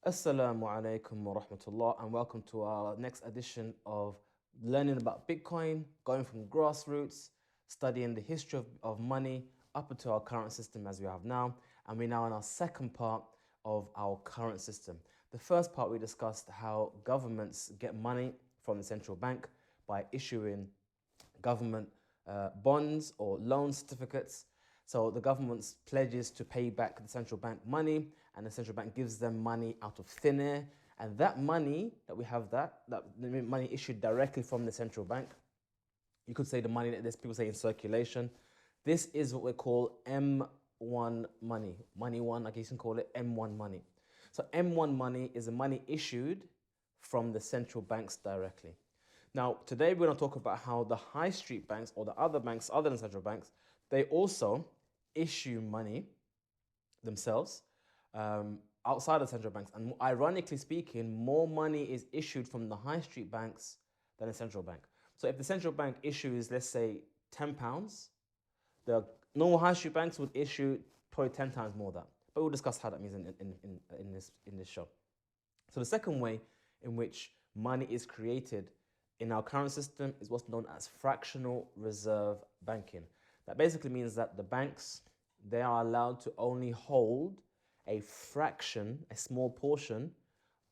Assalamu alaikum wa rahmatullah, and welcome to our next edition of learning about Bitcoin, going from grassroots, studying the history of money up until our current system as we have now. And we're now in our second part of our current system. The first part we discussed how governments get money from the central bank by issuing government bonds or loan certificates. So the government pledges to pay back the central bank money, and the central bank gives them money out of thin air. And that money that we have, that money issued directly from the central bank, you could say the money that there's people say in circulation. This is what we call M1 money. Money one, I guess you can call it M1 money. So M1 money is the money issued from the central banks directly. Now, today we're going to talk about how the high street banks or the other banks other than central banks, they also issue money themselves outside of central banks. And ironically speaking, more money is issued from the high street banks than the central bank. So if the central bank issues, let's say, £10, the normal high street banks would issue probably 10 times more than that. But we'll discuss how that means in this show. So the second way in which money is created in our current system is what's known as fractional reserve banking. That basically means that the banks, they are allowed to only hold a fraction, a small portion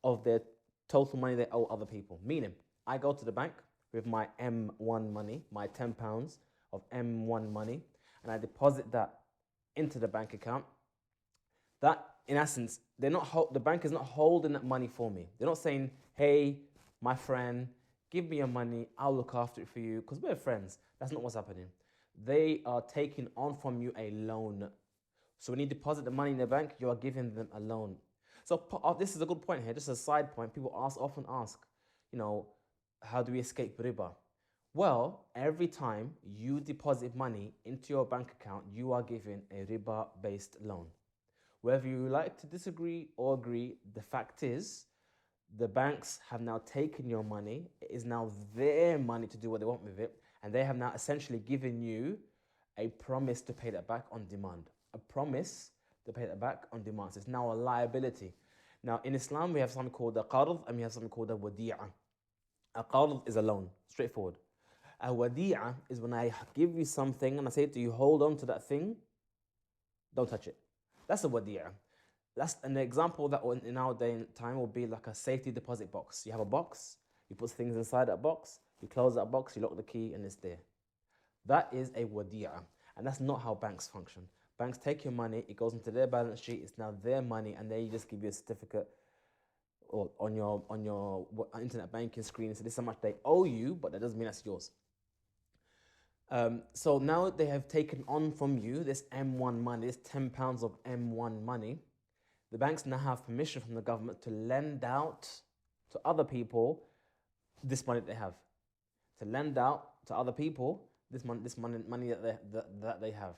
of their total money they owe other people. Meaning, I go to the bank with my M1 money, my £10 of M1 money, and I deposit that into the bank account. That, in essence, the bank is not holding that money for me. They're not saying, hey, my friend, give me your money, I'll look after it for you, because we're friends. That's not what's happening. They are taking on from you a loan. So when you deposit the money in the bank, you are giving them a loan. So this is a good point here, just a side point. People often ask, how do we escape riba? Well, every time you deposit money into your bank account, you are given a riba-based loan. Whether you like to disagree or agree, the fact is, the banks have now taken your money. It is now their money to do what they want with it. And they have now essentially given you a promise to pay that back on demand. A promise to pay that back on demand. So it's now a liability. Now, in Islam, we have something called a qard and we have something called a wadi'ah. A qard is a loan, straightforward. A wadi'ah is when I give you something and I say to you, hold on to that thing, don't touch it. That's a wadi'ah. That's an example that in our day and time will be like a safety deposit box. You have a box, you put things inside that box, you close that box, you lock the key, and it's there. That is a wadi'ah, and that's not how banks function. Banks take your money, it goes into their balance sheet, it's now their money, and they just give you a certificate or on your internet banking screen and say this is how much they owe you, but that doesn't mean that's yours. So now they have taken on from you this M1 money, this £10 of M1 money. The banks now have permission from the government to lend out to other people this money that they have. To lend out to other people this money that they have.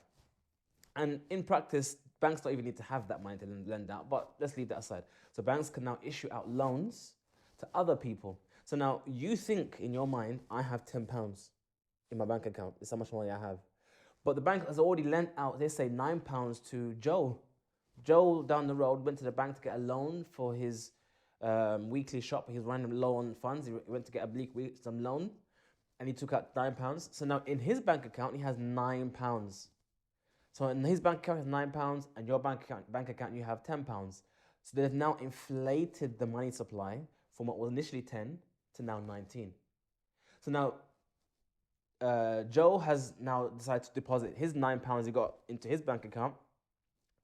And in practice, banks don't even need to have that money to lend out, but let's leave that aside. So banks can now issue out loans to other people. So now you think in your mind, I have £10 in my bank account. It's how much money I have. But the bank has already lent out, they say £9 to Joe. Joe down the road went to the bank to get a loan for his weekly shop. He was running low on funds. He went to get some loan and he took out £9. So now in his bank account, he has £9. So in his bank account, he has £9 and your bank account, you have £10. So they've now inflated the money supply from what was initially 10 to now 19. So now Joe has now decided to deposit his £9 he got into his bank account,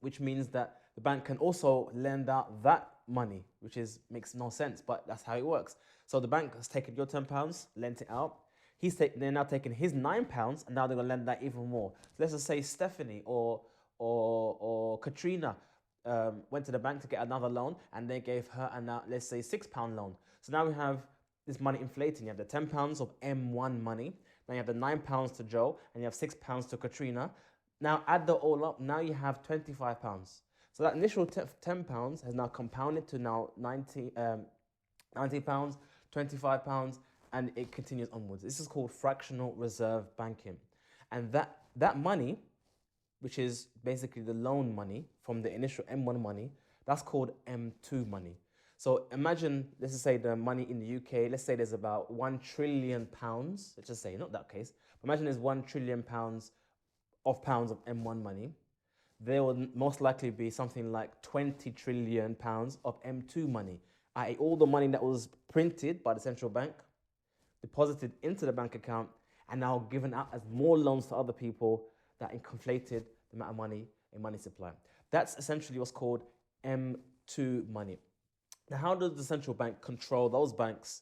which means that the bank can also lend out that money, which makes no sense, but that's how it works. So the bank has taken your £10, lent it out. They're now taking his £9, and now they're going to lend that even more. So let's just say Stephanie or Katrina went to the bank to get another loan, and they gave her let's say £6 loan. So now we have this money inflating. You have the £10 of M1 money, then you have the £9 to Joe, and you have £6 to Katrina. Now add that all up, now you have £25. So that initial £10 has now compounded to now £90, £25, and it continues onwards. This is called fractional reserve banking. And that money, which is basically the loan money from the initial M1 money, that's called M2 money. So imagine, let's just say the money in the UK, let's say there's about £1 trillion, let's just say, not that case, but imagine there's £1 trillion of M1 money. There will most likely be something like £20 trillion of M2 money, i.e., all the money that was printed by the central bank, deposited into the bank account, and now given out as more loans to other people that inflated the amount of money in money supply. That's essentially what's called M2 money. Now, how does the central bank control those banks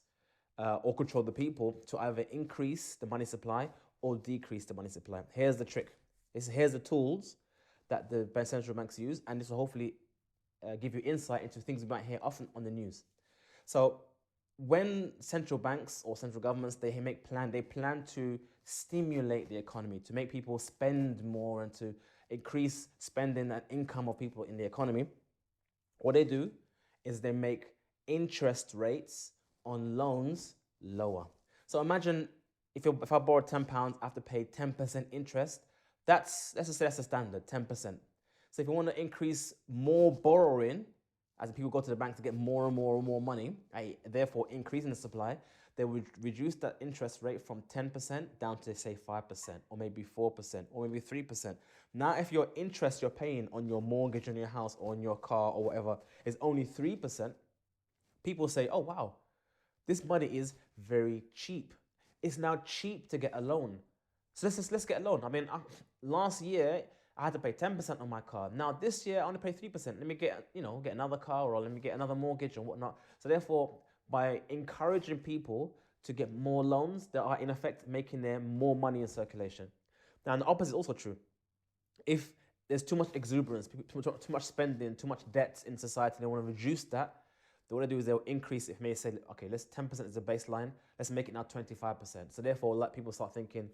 or control the people to either increase the money supply or decrease the money supply? Here's the trick. Here's the tools that the central banks use, and this will hopefully give you insight into things we might hear often on the news. So when central banks or central governments, they plan to stimulate the economy, to make people spend more and to increase spending and income of people in the economy, what they do is they make interest rates on loans lower. So imagine if I borrow £10, I have to pay 10% interest. Let's just say that's the standard, 10%. So if you want to increase more borrowing, as people go to the bank to get more and more and more money, therefore increasing the supply, they would reduce that interest rate from 10% down to, say, 5%, or maybe 4%, or maybe 3%. Now, if your interest you're paying on your mortgage on your house or on your car or whatever is only 3%, people say, oh, wow, this money is very cheap. It's now cheap to get a loan. So let's get a loan. I mean, last year, I had to pay 10% on my car. Now this year I only pay 3%. Let me get another car, or let me get another mortgage or whatnot. So therefore, by encouraging people to get more loans, they are in effect making there more money in circulation. Now, the opposite is also true. If there's too much exuberance, too much spending, too much debt in society, they want to reduce that. What they do is they'll increase it. If they say, okay, let's 10% is the baseline, let's make it now 25%. So therefore, let people start thinking,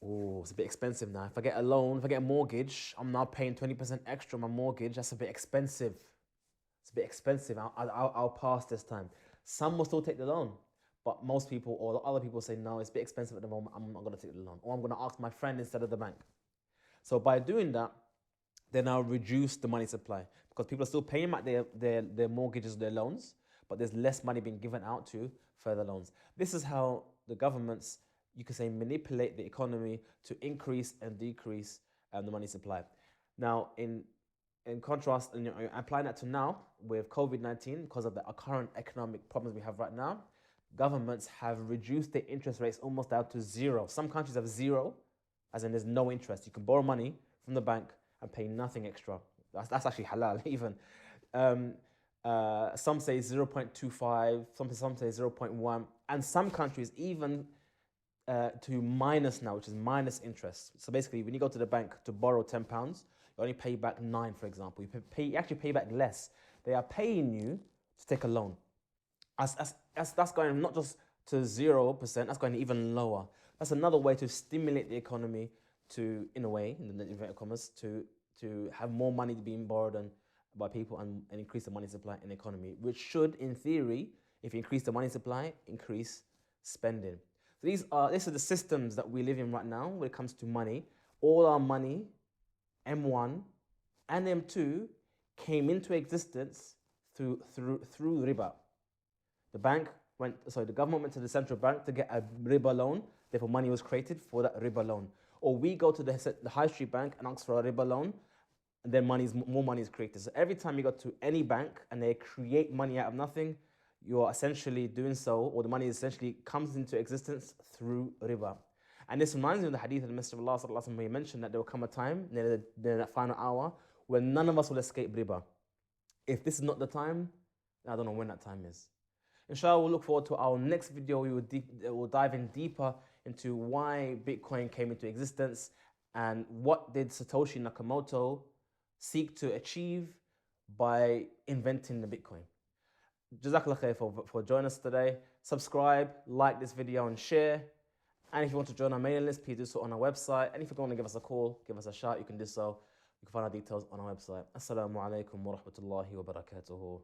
oh, it's a bit expensive now. If I get a loan, if I get a mortgage, I'm now paying 20% extra on my mortgage. That's a bit expensive. It's a bit expensive. I'll pass this time. Some will still take the loan, but most people or other people say, no, it's a bit expensive at the moment. I'm not going to take the loan, or I'm going to ask my friend instead of the bank. So by doing that, they now reduce the money supply, because people are still paying back their mortgages, their loans, but there's less money being given out to further loans. This is how the governments, you could say, manipulate the economy to increase and decrease the money supply. Now, in contrast, and applying that to now with COVID-19, because of the current economic problems we have right now, governments have reduced their interest rates almost down to zero. Some countries have zero, as in there's no interest. You can borrow money from the bank and pay nothing extra. That's actually halal even. Some say 0.25, some say 0.1, and some countries even to minus now, which is minus interest. So basically, when you go to the bank to borrow £10, you only pay back 9, for example. You actually pay back less. They are paying you to take a loan. That's going not just to 0%, that's going even lower. That's another way to stimulate the economy to, in a way, in the inverted commas, to have more money being borrowed by people and increase the money supply in the economy, which should, in theory, if you increase the money supply, increase spending. So these are the systems that we live in right now when it comes to money. All our money, M1 and M2, came into existence through riba. The government went to the central bank to get a riba loan, therefore money was created for that riba loan. Or we go to the high street bank and ask for a riba loan, and then more money is created. So every time you go to any bank and they create money out of nothing, you are essentially doing so, or the money essentially comes into existence through riba. And this reminds me of the hadith of the Messenger of Allah sallallahu alaihi wasallam, where he mentioned that there will come a time, near that final hour, when none of us will escape riba. If this is not the time, I don't know when that time is. Inshallah, we'll look forward to our next video. We'll dive in deeper into why Bitcoin came into existence and what did Satoshi Nakamoto seek to achieve by inventing the Bitcoin. Jazakallah khair for joining us today. Subscribe, like this video and share. And if you want to join our mailing list, please do so on our website. And if you want to give us a call, give us a shout, you can do so. You can find our details on our website. Assalamu alaikum wa rahmatullahi wa barakatuhu.